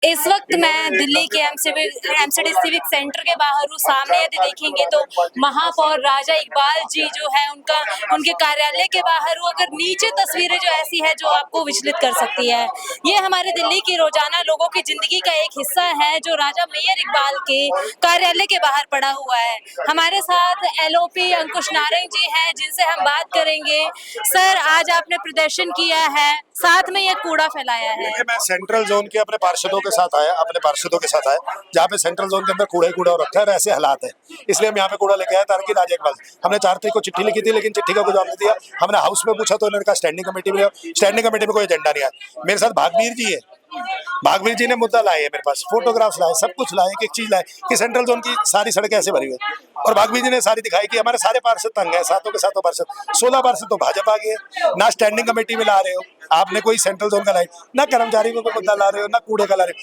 इस वक्त मैं दिल्ली के एमसीडी सिविक सेंटर के बाहर हूँ। सामने यदि देखेंगे तो महापौर राजा इकबाल जी जो है उनके कार्यालय के बाहर हूँ। अगर नीचे तस्वीरें जो ऐसी है जो आपको विचलित कर सकती है। ये हमारे दिल्ली की रोजाना लोगों की जिंदगी का एक हिस्सा है जो राजा मेयर इकबाल के कार्यालय के बाहर पड़ा हुआ है। हमारे साथ एलओपी अंकुश नारंग जी हैं जिनसे हम बात करेंगे। सर, आज आपने प्रदर्शन किया है, साथ में ये कूड़ा फैलाया है। देखिए, मैं सेंट्रल जोन के अपने पार्षदों के साथ आया, जहाँ पे सेंट्रल जोन के अंदर कूड़ा ही कूड़ा हो रखा है और ऐसे हालात है, इसलिए हम यहाँ पे कूड़ा लेके आए ताकि राजा इकबाल हमने 4 तारीख को चिट्ठी लिखी थी, लेकिन चिट्ठी का कोई जवाब नहीं दिया। हमने हाउस में पूछा तो उन्होंने कहा स्टैंडिंग कमेटी में, स्टैंडिंग कमेटी में कोई एजेंडा नहीं आया। मेरे साथ भागवीर जी है, भागवीर जी ने मुद्दा लाए है, मेरे पास फोटोग्राफ्स लाए, सब कुछ लाए, एक चीज लाए कि सेंट्रल जोन की सारी सड़कें ऐसे भरी हुई है। और भागवीर जी ने सारी दिखाई कि हमारे सारे पार्षद तंग है, सातों के सातों पार्षद, 16 पार्षद तो भाजपा के, ना स्टैंडिंग कमेटी में ला रहे हो आपने कोई सेंट्रल जोन का लाई, ना कर्मचारी को मुद्दा ला रहे हो, ना कूड़े का ला रहे हो।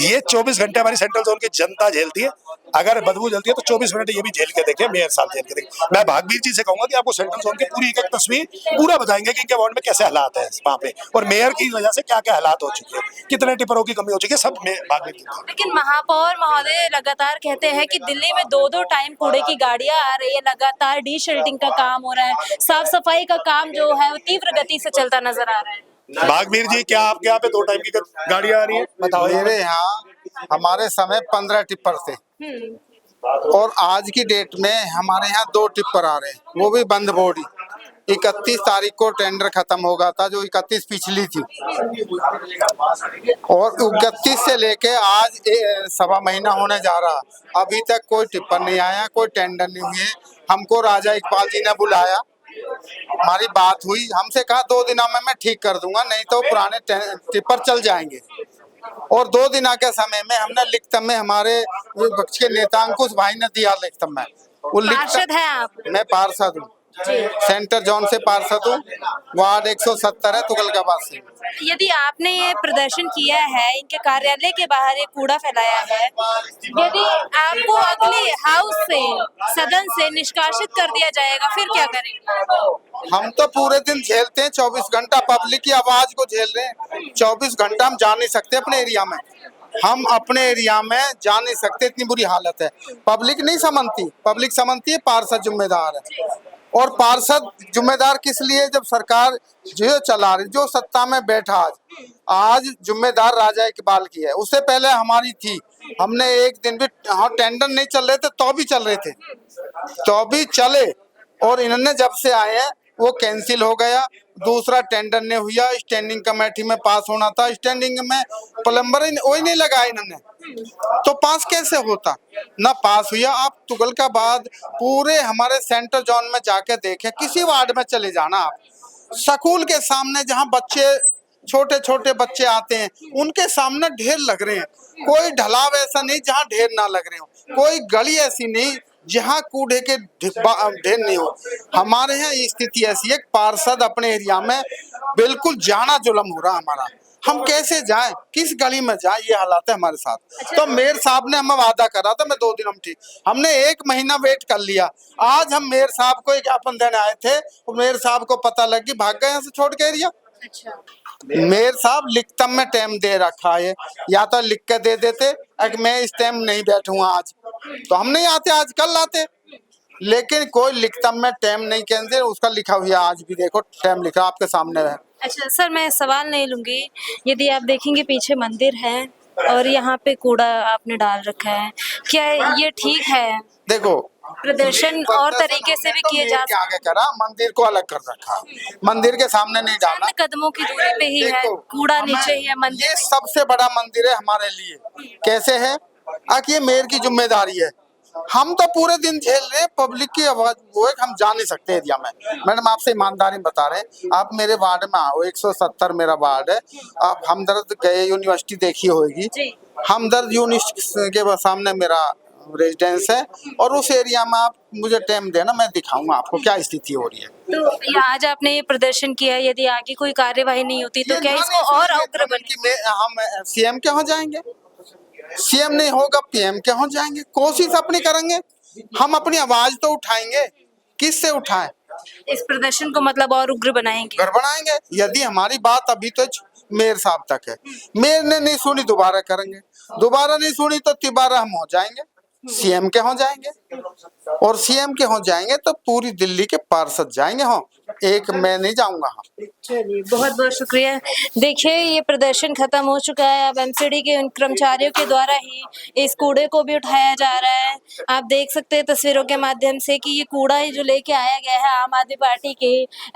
ये 24 घंटे हमारी सेंट्रल जोन की जनता झेलती है। अगर बदबू जलती है तो 24 मिनट ये भी झेल के देखे, मेयर साहब झेल के देखे। मैं भागवीर जी से कहूंगा कि आपको सेंट्रल जोन की पूरी एक तस्वीर पूरा बताएंगे कि इनके वार्ड में कैसे हालात है वहाँ पे, और मेयर की वजह से क्या क्या हालात हो चुके हैं, कितने टिपरों की कमी हो चुकी है, सब भागवीर जी। लेकिन महापौर महोदय लगातार कहते हैं कि दिल्ली में 2-2 टाइम कूड़े की गाड़ियां आ रही है, लगातार डीशल्टिंग का काम हो रहा है, साफ सफाई का काम जो है वो तीव्र गति से चलता नजर आ रहा है। भागवीर जी, क्या आपके यहाँ पे 2 टाइम की गाड़ियां आ रही है? बताओ। मेरे यहाँ हमारे समय 15 टिप्पर थे और आज की डेट में हमारे यहाँ 2 टिप्पर आ रहे हैं, वो भी बंद बोर्डी। 31 तारीख को टेंडर खत्म होगा था, जो 31 पिछली थी, और 31 से लेके आज 1.25 महीना होने जा रहा, अभी तक कोई टिप्पर नहीं आया, कोई टेंडर नहीं हुए। हमको राजा इकबाल जी ने बुलाया, हमारी बात हुई, हमसे कहा 2 दिनों में मैं ठीक कर दूंगा, नहीं तो पुराने टिप्पर चल जाएंगे। और 2 दिना के समय में हमने लिखित में हमारे विपक्ष के नेता अंकुश भाई ने दिया लिखित में। वो पार्षद है आप? मैं पार्षद हूँ, सेंटर जोन से पार्षद हूँ, वार्ड 170 है, तुगलकाबाद से। यदि आपने ये प्रदर्शन किया है, इनके कार्यालय के बाहर ये कूड़ा फैलाया है, यदि आपको अगले हाउस से, सदन से निष्कासित कर दिया जाएगा, फिर क्या करेंगे? हम तो पूरे दिन झेलते हैं, 24 घंटा पब्लिक की आवाज को झेल रहे हैं। 24 घंटा हम जा नहीं सकते अपने एरिया में, हम अपने एरिया में जा नहीं सकते, इतनी बुरी हालत है। पब्लिक नहीं समझती, पब्लिक समझती है पार्षद जिम्मेदार है। और पार्षद जिम्मेदार किस लिए, जब सरकार जो चला रही, जो सत्ता में बैठा आज जिम्मेदार राजा इकबाल की है, उससे पहले हमारी थी। हमने एक दिन भी, हाँ टेंडर नहीं चल रहे थे तो भी चल रहे थे, तो भी चले, और इन्होंने जब से आए हैं वो कैंसिल हो गया। दूसरा टेंडर ने हुआ, स्टैंडिंग कमेटी में पास होना था, स्टैंडिंग में प्लम्बर वही नहीं लगाया इन्होंने, तो पास कैसे होता, ना पास हुआ। आप तुगलकाबाद पूरे हमारे सेंटर जोन में जाके देखें, किसी वार्ड में चले जाना आप, स्कूल के सामने जहाँ बच्चे, छोटे छोटे बच्चे आते हैं, उनके सामने ढेर लग रहे हैं। कोई ढलाव ऐसा नहीं जहाँ ढेर ना लग रहे हो, कोई गली ऐसी नहीं जहाँ कूड़े के ढेर नहीं हो। हमारे यहाँ स्थिति ऐसी है, पार्षद अपने एरिया में बिल्कुल जाना जुलम हो रहा हमारा, हम कैसे जाएं, किस गली में जाएं, ये हालात है हमारे साथ। तो मेयर साहब ने हमें वादा करा था, मैं 2 दिन हम ठीक, हमने 1 महीना वेट कर लिया। आज हम मेयर साहब को एक ज्ञापन देने आए थे, तो मेयर साहब को पता लग गई, भाग गए यहाँ से छोड़ के एरिया। मेयर साहब लिखतम में टाइम दे रखा है, या तो लिख के दे देते कि मैं इस टाइम नहीं बैठूंगा आज, तो हम नहीं आते, आज कल आते, लेकिन कोई लिखतम में टाइम नहीं, कहते उसका लिखा हुआ आज भी देखो टाइम लिखा आपके सामने है। अच्छा सर, मैं सवाल नहीं लूंगी। यदि आप देखेंगे पीछे मंदिर है और यहाँ पे कूड़ा आपने डाल रखा है, क्या ये ठीक है? देखो, प्रदर्शन और तरीके से भी किए जा सकते, आगे करा, मंदिर को अलग कर रखा, मंदिर के सामने नहीं डालना, कदमों की दूरी पे ही है, कूड़ा नीचे ही है मंदिर। ये सबसे बड़ा मंदिर है हमारे लिए, कैसे है ये मेयर की जिम्मेदारी है। हम तो पूरे दिन झेल रहे हैं, पब्लिक की आवाज वो है, हम जा नहीं सकते एरिया में। मैडम आपसे ईमानदारी बता रहे हैं, आप मेरे वार्ड में आओ, 170 मेरा वार्ड है। आप हमदर्द गए यूनिवर्सिटी देखी होगी, हमदर्द यूनिवर्सिटी के सामने मेरा रेजिडेंस है, और उस एरिया में आप मुझे टाइम देना, मैं दिखाऊंगा आपको क्या स्थिति हो रही है। तो आज आपने ये प्रदर्शन किया, यदि आगे कोई कार्यवाही नहीं होती तो क्या इसको और अग्र बने? हम सीएम के यहाँ जाएंगे, सीएम नहीं होगा पीएम के यहाँ जाएंगे, कोशिश अपनी करेंगे, हम अपनी आवाज तो उठाएंगे, किससे उठाएं? इस प्रदर्शन को मतलब और उग्र बनाएंगे, घर बनाएंगे। यदि हमारी बात अभी तो मेयर साहब तक है। मेयर ने नहीं सुनी, दोबारा करेंगे, दोबारा नहीं सुनी तो तिबारा हम हो जाएंगे, सीएम के हो जाएंगे, और सीएम के हो जाएंगे तो पूरी दिल्ली के पार्षद जाएंगे। हाँ, एक मैं नहीं जाऊंगा। हाँ, चलिए बहुत बहुत शुक्रिया। देखिए ये प्रदर्शन खत्म हो चुका है। अब एमसीडी के उन कर्मचारियों के द्वारा ही इस कूड़े को भी उठाया जा रहा है। आप देख सकते हैं तस्वीरों के माध्यम से कि ये कूड़ा ही जो लेके आया गया है आम आदमी पार्टी के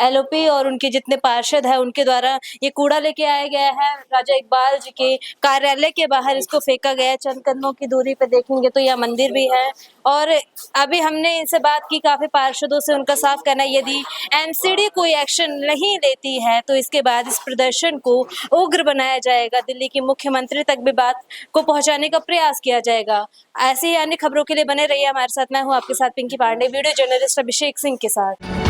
एलओपी और उनके जितने पार्षद हैं उनके द्वारा ये कूड़ा लेके आया गया है राजा इकबाल जी के कार्यालय के बाहर इसको फेंका गया है। चंद कदमों की दूरी पे देखेंगे तो यह मंदिर भी है और अभी हमने इनसे बात की काफी पार्षदों से, उनका साफ कहना है यदि एमसीडी कोई एक्शन नहीं लेती है तो इसके बाद इस प्रदर्शन को उग्र बनाया जाएगा। दिल्ली की मुख्यमंत्री तक भी बात को पहुंचाने का प्रयास किया जाएगा। ऐसी ही अन्य खबरों के लिए बने रहिए हमारे साथ। मैं हूं आपके साथ पिंकी पांडे, वीडियो जर्नलिस्ट अभिषेक सिंह के साथ।